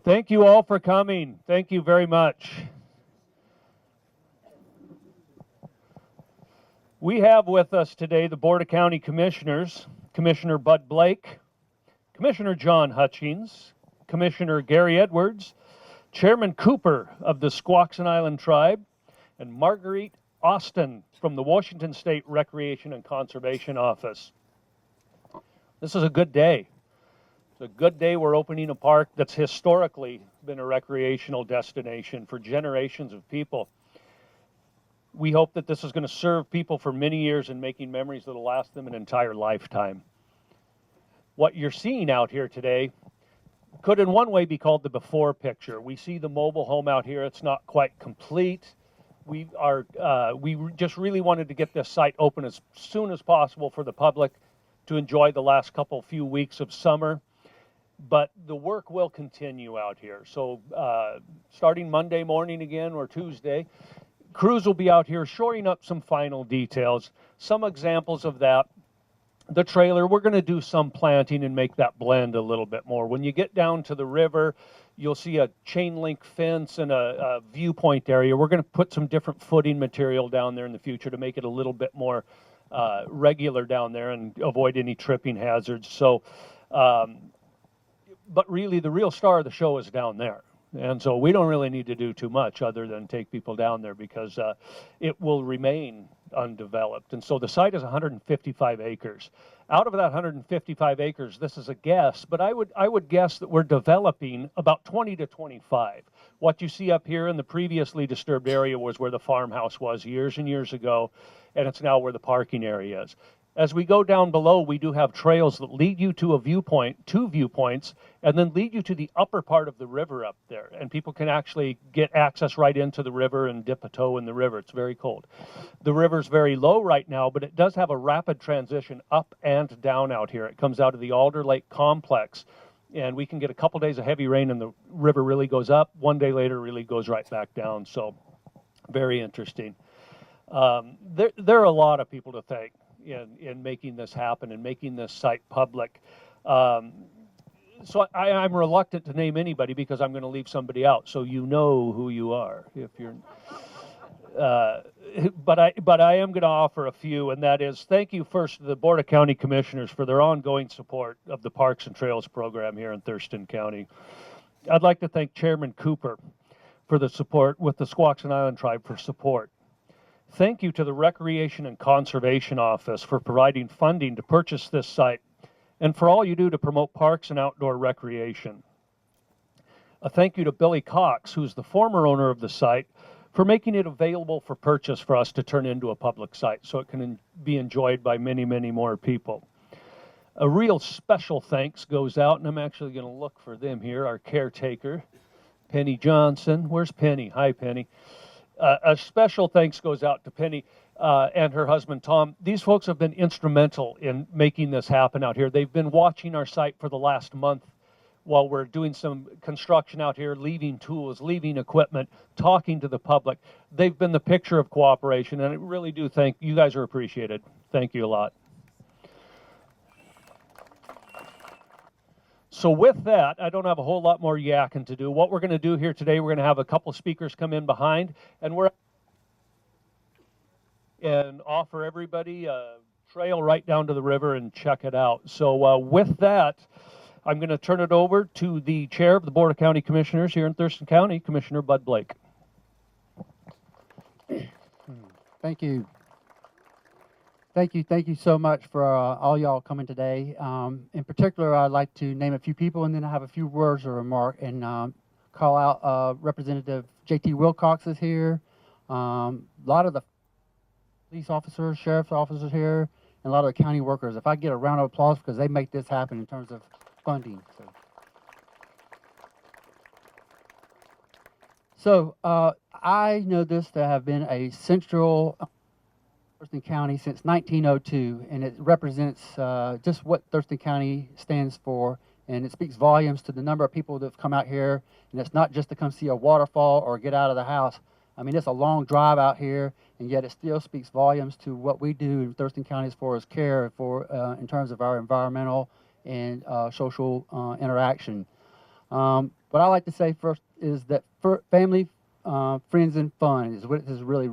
Thank you all for coming. Thank you very much. We have with us today the Board of County Commissioners, Commissioner Bud Blake, Commissioner John Hutchings, Commissioner Gary Edwards, Chairman Cooper of the Squaxin Island Tribe, and Marguerite Austin from the Washington State Recreation and Conservation Office. This is a good day. It's a good day. We're opening a park that's historically been a recreational destination for generations of people. We hope that this is going to serve people for many years and making memories that will last them an entire lifetime. What you're seeing out here today could in one way be called the before picture. We see the mobile home out here. It's not quite complete. We just really wanted to get this site open as soon as possible for the public to enjoy the last few weeks of summer. But the work will continue out here. So starting Monday morning again or Tuesday, crews will be out here shoring up some final details. Some examples of that. The trailer, we're going to do some planting and make that blend a little bit more. When you get down to the river, you'll see a chain link fence and a viewpoint area. We're going to put some different footing material down there in the future to make it a little bit more regular down there and avoid any tripping hazards. So, but really the real star of the show is down there. And so we don't really need to do too much other than take people down there because it will remain undeveloped. And so the site is 155 acres. Out of that 155 acres, this is a guess, but I would guess that we're developing about 20 to 25. What you see up here in the previously disturbed area was where the farmhouse was years and years ago, and it's now where the parking area is. As we go down below, we do have trails that lead you to a viewpoint, two viewpoints, and then lead you to the upper part of the river up there. And people can actually get access right into the river and dip a toe in the river. It's very cold. The river's very low right now, but it does have a rapid transition up and down out here. It comes out of the Alder Lake complex, and we can get a couple days of heavy rain and the river really goes up. One day later, really goes right back down. So very interesting. There are a lot of people to thank in making this happen and making this site public. So I'm reluctant to name anybody because I'm going to leave somebody out, so you know who you are if you're. But I am going to offer a few, and that is thank you first to the Board of County Commissioners for their ongoing support of the Parks and Trails program here in Thurston County. I'd like to thank Chairman Cooper for the support with the Squaxin Island Tribe for support. Thank you to the Recreation and Conservation Office for providing funding to purchase this site and for all you do to promote parks and outdoor recreation. A thank you to Billy Cox, who's the former owner of the site, for making it available for purchase for us to turn into a public site so it can be enjoyed by many, many more people. A real special thanks goes out, and I'm actually going to look for them here, our caretaker, Penny Johnson. Where's Penny? Hi, Penny. A special thanks goes out to Penny and her husband, Tom. These folks have been instrumental in making this happen out here. They've been watching our site for the last month while we're doing some construction out here, leaving tools, leaving equipment, talking to the public. They've been the picture of cooperation, and I really do think you guys are appreciated. Thank you a lot. So with that, I don't have a whole lot more yakking to do. What we're going to do here today, we're going to have a couple speakers come in behind, and offer everybody a trail right down to the river and check it out. So with that, I'm going to turn it over to the chair of the Board of County Commissioners here in Thurston County, Commissioner Bud Blake. Thank you. Thank you so much for all y'all coming today. In particular, I'd like to name a few people and then I have a few words of remark and call out Representative J.T. Wilcox is here. A lot of the police officers, sheriff's officers here, and a lot of the county workers. If I get a round of applause because they make this happen in terms of funding. So I know this to have been a central Thurston County since 1902, and it represents just what Thurston County stands for, and it speaks volumes to the number of people that have come out here, and it's not just to come see a waterfall or get out of the house. I mean, it's a long drive out here, and yet it still speaks volumes to what we do in Thurston County as far as care for in terms of our environmental and social interaction. What I like to say first is that family, friends, and fun is what this really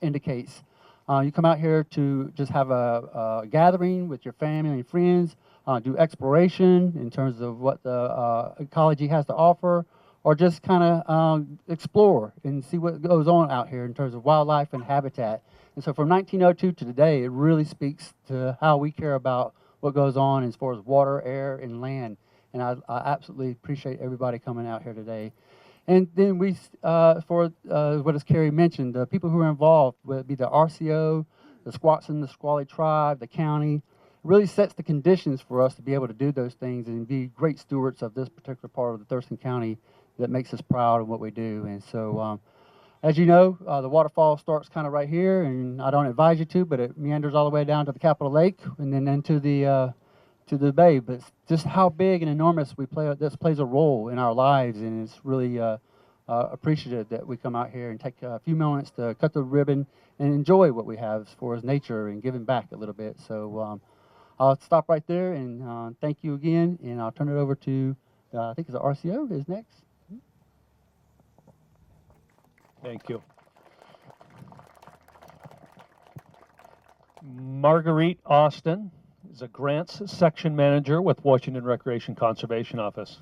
indicates. You come out here to just have a gathering with your family and friends, do exploration in terms of what the ecology has to offer, or just kind of explore and see what goes on out here in terms of wildlife and habitat. And so from 1902 to today, it really speaks to how we care about what goes on as far as water, air, and land. And I absolutely appreciate everybody coming out here today. And then we, for what as Kerry mentioned, the people who are involved, whether it be the RCO, the Squaxin, the Squally tribe, the county, really sets the conditions for us to be able to do those things and be great stewards of this particular part of the Thurston County that makes us proud of what we do. And so, as you know, the waterfall starts kind of right here, and I don't advise you to, but it meanders all the way down to the Capitol Lake and then into the bay. But it's just how big and enormous this plays a role in our lives, and it's really appreciative that we come out here and take a few moments to cut the ribbon and enjoy what we have as far as nature and giving back a little bit. So I'll stop right there and thank you again, and I'll turn it over to I think it's the RCO is next. Thank you. Marguerite Austin is a grants section manager with Washington Recreation Conservation Office.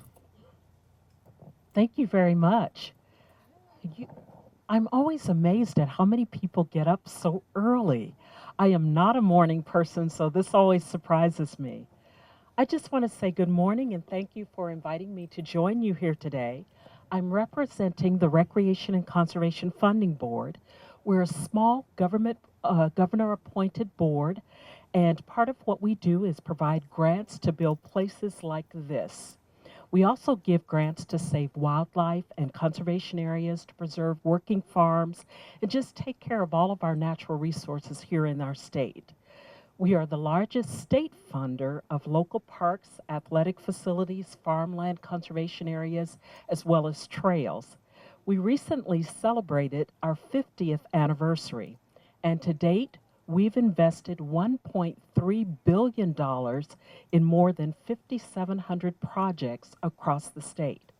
Thank you very much. I'm always amazed at how many people get up so early. I am not a morning person, so this always surprises me. I just want to say good morning and thank you for inviting me to join you here today. I'm representing the Recreation and Conservation Funding Board. We're a small governor-appointed board, and part of what we do is provide grants to build places like this. We also give grants to save wildlife and conservation areas, to preserve working farms, and just take care of all of our natural resources here in our state. We are the largest state funder of local parks, athletic facilities, farmland conservation areas, as well as trails. We recently celebrated our 50th anniversary, and to date, we've invested $1.3 billion in more than 5,700 projects across the state.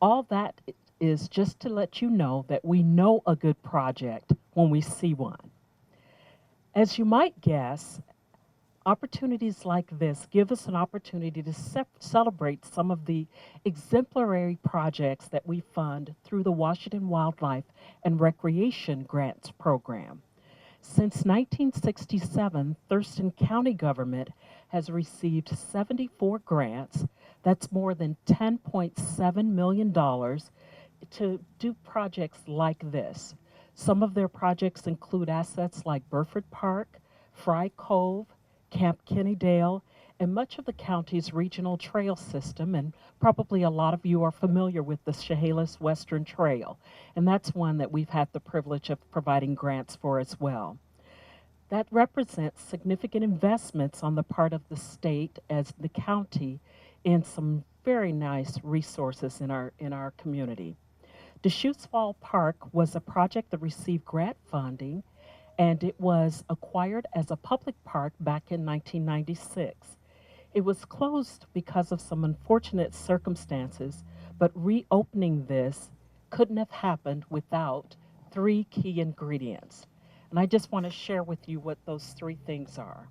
All that is just to let you know that we know a good project when we see one. As you might guess, opportunities like this give us an opportunity to celebrate some of the exemplary projects that we fund through the Washington Wildlife and Recreation Grants Program. Since 1967, Thurston County government has received 74 grants. That's more than $10.7 million to do projects like this. Some of their projects include assets like Burford Park, Fry Cove, Camp Kennydale, and much of the county's regional trail system, and probably a lot of you are familiar with the Chehalis Western Trail, and that's one that we've had the privilege of providing grants for as well. That represents significant investments on the part of the state as the county in some very nice resources in our community. Deschutes Falls Park was a project that received grant funding, and it was acquired as a public park back in 1996. It was closed because of some unfortunate circumstances, but reopening this couldn't have happened without three key ingredients. And I just want to share with you what those three things are.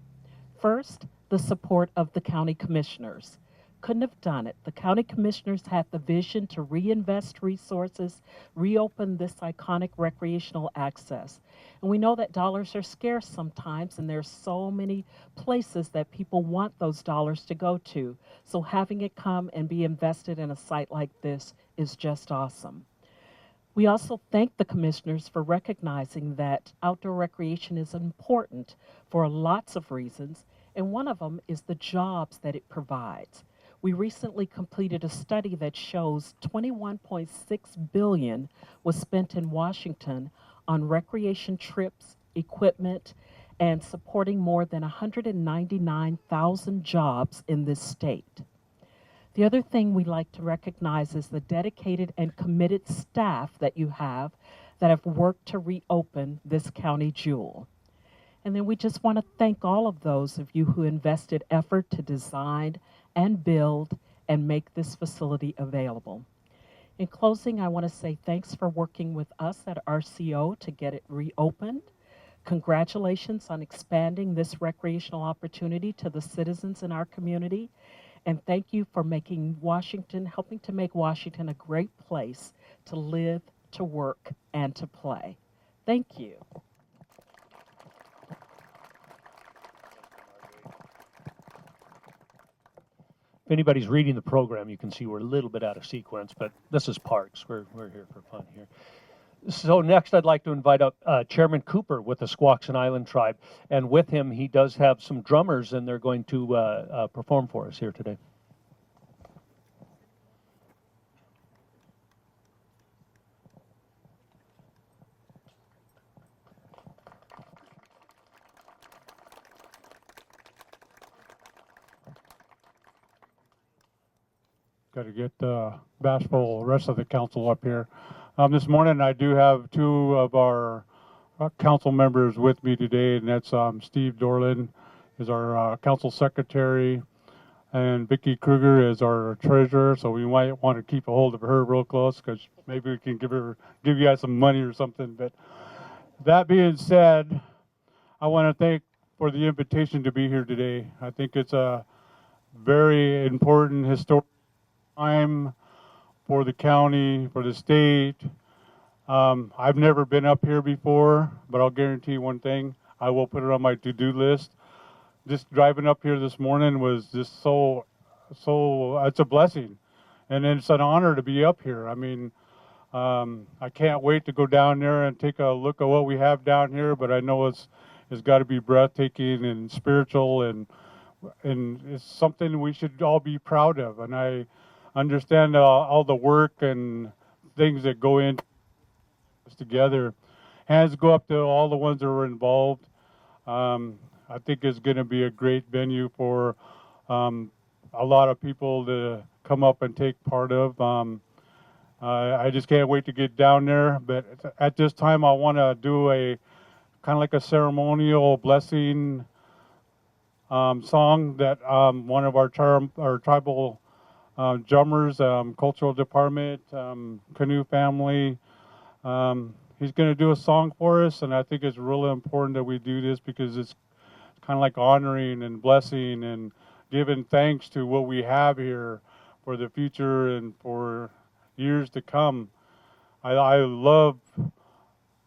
First, the support of the county commissioners. Couldn't have done it. The county commissioners had the vision to reinvest resources, reopen this iconic recreational access. And we know that dollars are scarce sometimes, and there's so many places that people want those dollars to go to. So having it come and be invested in a site like this is just awesome. We also thank the commissioners for recognizing that outdoor recreation is important for lots of reasons, and one of them is the jobs that it provides. We recently completed a study that shows $21.6 billion was spent in Washington on recreation trips, equipment, and supporting more than 199,000 jobs in this state. The other thing we like to recognize is the dedicated and committed staff that you have that have worked to reopen this county jewel. And then we just want to thank all of those of you who invested effort to design and build and make this facility available. In closing, I want to say thanks for working with us at RCO to get it reopened. Congratulations on expanding this recreational opportunity to the citizens in our community. And thank you for helping to make Washington a great place to live, to work, and to play. Thank you. If anybody's reading the program, you can see we're a little bit out of sequence, but this is Parks. We're here for fun here. So next I'd like to invite up Chairman Cooper with the Squaxin Island Tribe. And with him, he does have some drummers, and they're going to perform for us here today. Got to get the bashful rest of the council up here. This morning I do have two of our council members with me today, and that's Steve Dorland is our council secretary, and Vicki Kruger is our treasurer. So we might want to keep a hold of her real close, because maybe we can give you guys some money or something. But that being said, I want to thank for the invitation to be here today. I think it's a very important historic time for the county, for the state. I've never been up here before, but I'll guarantee one thing: I will put it on my to-do list. Just driving up here this morning was just so it's a blessing, and it's an honor to be up here. I mean, I can't wait to go down there and take a look at what we have down here, but I know it's got to be breathtaking and spiritual, and it's something we should all be proud of. And I understand all the work and things that go into this together. Hands go up to all the ones that were involved. I think it's going to be a great venue for a lot of people to come up and take part of. I just can't wait to get down there. But at this time, I want to do a kind of like a ceremonial blessing song that one of our tribal drummers, cultural department, canoe family, he's going to do a song for us, and I think it's really important that we do this, because it's kind of like honoring and blessing and giving thanks to what we have here for the future and for years to come. I love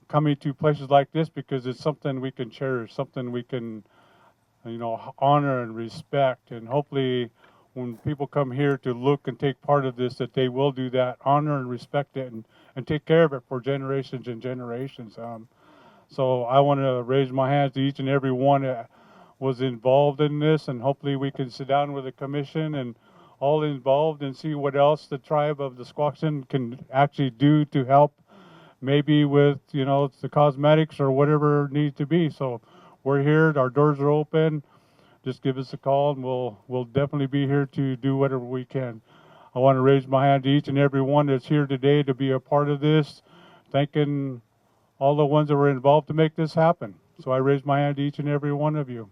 coming to places like this because it's something we can cherish, something we can, honor and respect, and hopefully when people come here to look and take part of this, that they will do that, honor and respect it, and take care of it for generations and generations. So I want to raise my hands to each and every one that was involved in this, and hopefully we can sit down with the commission and all involved and see what else the tribe of the Squaxin can actually do to help, maybe with, the cosmetics or whatever needs to be. So we're here, our doors are open. Just give us a call, and we'll definitely be here to do whatever we can. I want to raise my hand to each and every one that's here today to be a part of this, thanking all the ones that were involved to make this happen. So I raise my hand to each and every one of you.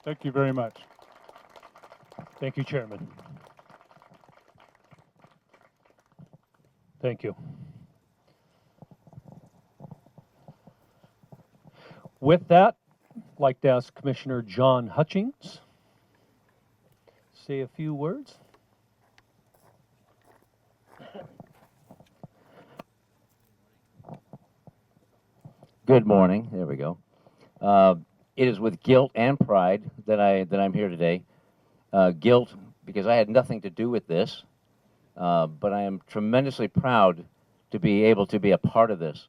Thank you very much. Thank you, Chairman. Thank you. With that, I'd like to ask Commissioner John Hutchings say a few words. Good morning. There we go. It is with guilt and pride that I'm here today. Guilt because I had nothing to do with this, but I am tremendously proud to be able to be a part of this.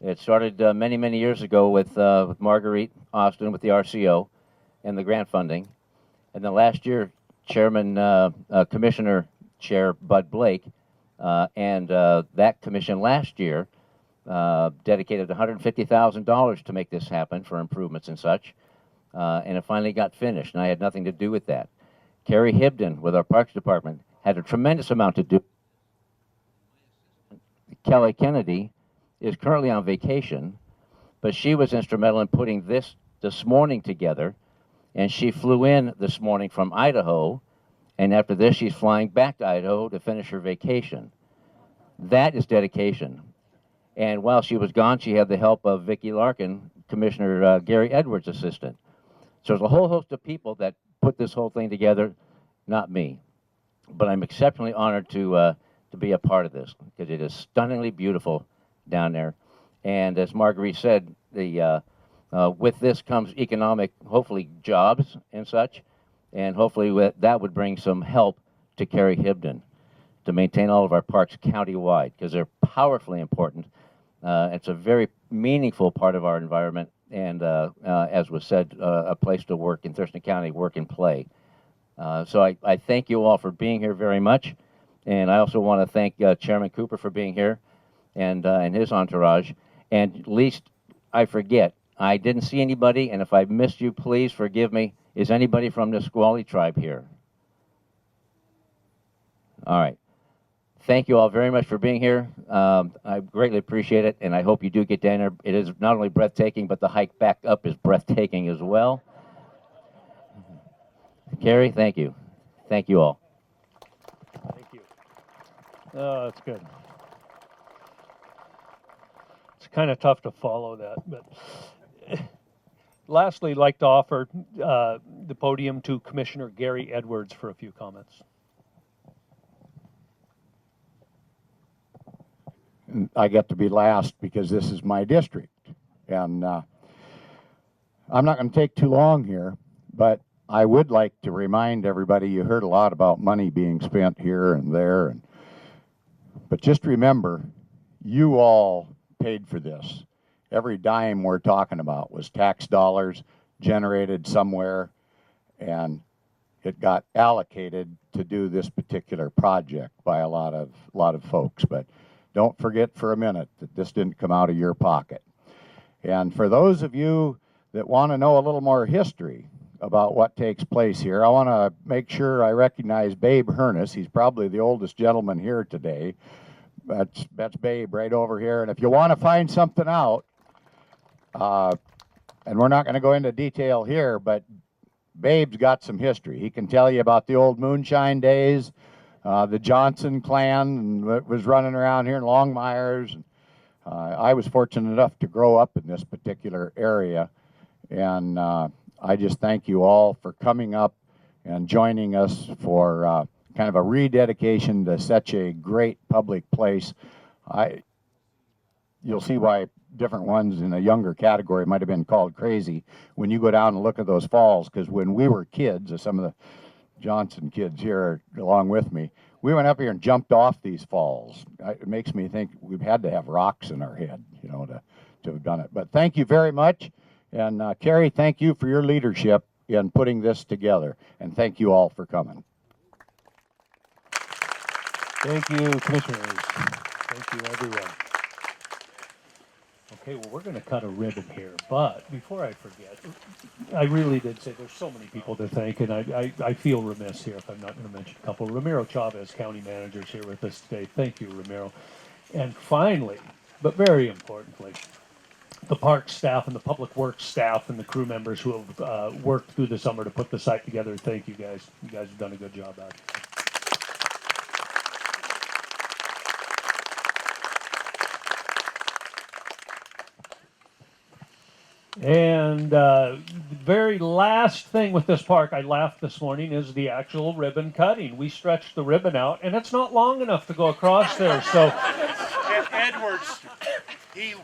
It started many years ago with Marguerite Austin with the RCO and the grant funding, and then last year, Commissioner Chair Bud Blake, and that commission last year dedicated $150,000 to make this happen for improvements and such, and it finally got finished, and I had nothing to do with that. Kerry Hibdon with our Parks Department had a tremendous amount to do. Kelly Kennedy is currently on vacation, but she was instrumental in putting this morning together, and she flew in this morning from Idaho, and after this she's flying back to Idaho to finish her vacation. That is dedication. And while she was gone, she had the help of Vicki Larkin, Commissioner Gary Edwards' assistant. So there's a whole host of people that put this whole thing together, not me. But I'm exceptionally honored to be a part of this, because it is stunningly beautiful down there. And as Marguerite said, with this comes economic, hopefully jobs and such, and hopefully that would bring some help to Kerry Hibdon to maintain all of our parks county-wide, because they're powerfully important. It's a very meaningful part of our environment, and as was said, a place to work in Thurston County, work and play. So I thank you all for being here very much, and I also want to thank Chairman Cooper for being here, and his entourage. And least I forget, I didn't see anybody, and if I missed you, please forgive me. Is anybody from the Squaxin tribe here? All right. Thank you all very much for being here. I greatly appreciate it, and I hope you do get down there. It is not only breathtaking, but the hike back up is breathtaking as well. Kerry, thank you. Thank you all. Thank you. Oh, that's good. It's kind of tough to follow that, but lastly, I'd like to offer the podium to Commissioner Gary Edwards for a few comments. I get to be last because this is my district. And I'm not going to take too long here, but I would like to remind everybody, you heard a lot about money being spent here and there, but just remember, you all paid for this. Every dime we're talking about was tax dollars generated somewhere, and it got allocated to do this particular project by a lot of folks. But don't forget for a minute that this didn't come out of your pocket. And for those of you that want to know a little more history about what takes place here, I want to make sure I recognize Babe Hernus. He's probably the oldest gentleman here today. That's Babe right over here. And if you want to find something out, and we're not going to go into detail here, but Babe's got some history. He can tell you about the old moonshine days, the Johnson clan was running around here in Longmires. I was fortunate enough to grow up in this particular area, and I just thank you all for coming up and joining us for kind of a rededication to such a great public place. You'll see why different ones in a younger category might have been called crazy when you go down and look at those falls, because when we were kids, some of the Johnson kids here along with me, we went up here and jumped off these falls. It makes me think we've had to have rocks in our head, to have done it. But thank you very much. And Kerry, thank you for your leadership in putting this together. And thank you all for coming. Thank you, Commissioners. Thank you, everyone. Okay, well, we're going to cut a ribbon here, but before I forget, I really did say there's so many people to thank, and I feel remiss here if I'm not going to mention a couple. Ramiro Chavez, County Manager, is here with us today. Thank you, Ramiro. And finally, but very importantly, the park staff and the public works staff and the crew members who have worked through the summer to put the site together. Thank you guys. You guys have done a good job out here. And the very last thing with this park, I laughed this morning, is the actual ribbon cutting. We stretched the ribbon out, and it's not long enough to go across there. So Edwards, he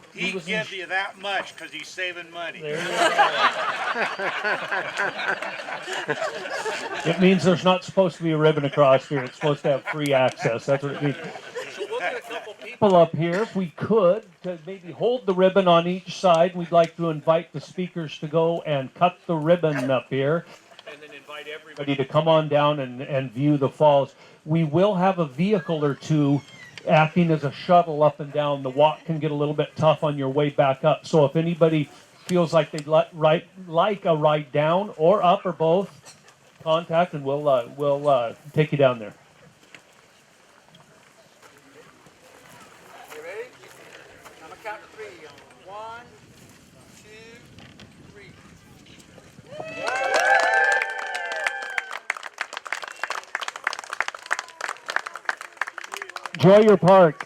give you that much because he's saving money. there you go. It means there's not supposed to be a ribbon across here. It's supposed to have free access. That's what it means. So we'll get a couple people up here, if we could, to maybe hold the ribbon on each side. We'd like to invite the speakers to go and cut the ribbon up here, and then invite everybody to come on down and view the falls. We will have a vehicle or two acting as a shuttle up and down. The walk can get a little bit tough on your way back up. So if anybody feels like they'd like a ride down or up or both, contact and we'll take you down there. You ready? I'm gonna count to 3. 1, 2, 3. Enjoy your park.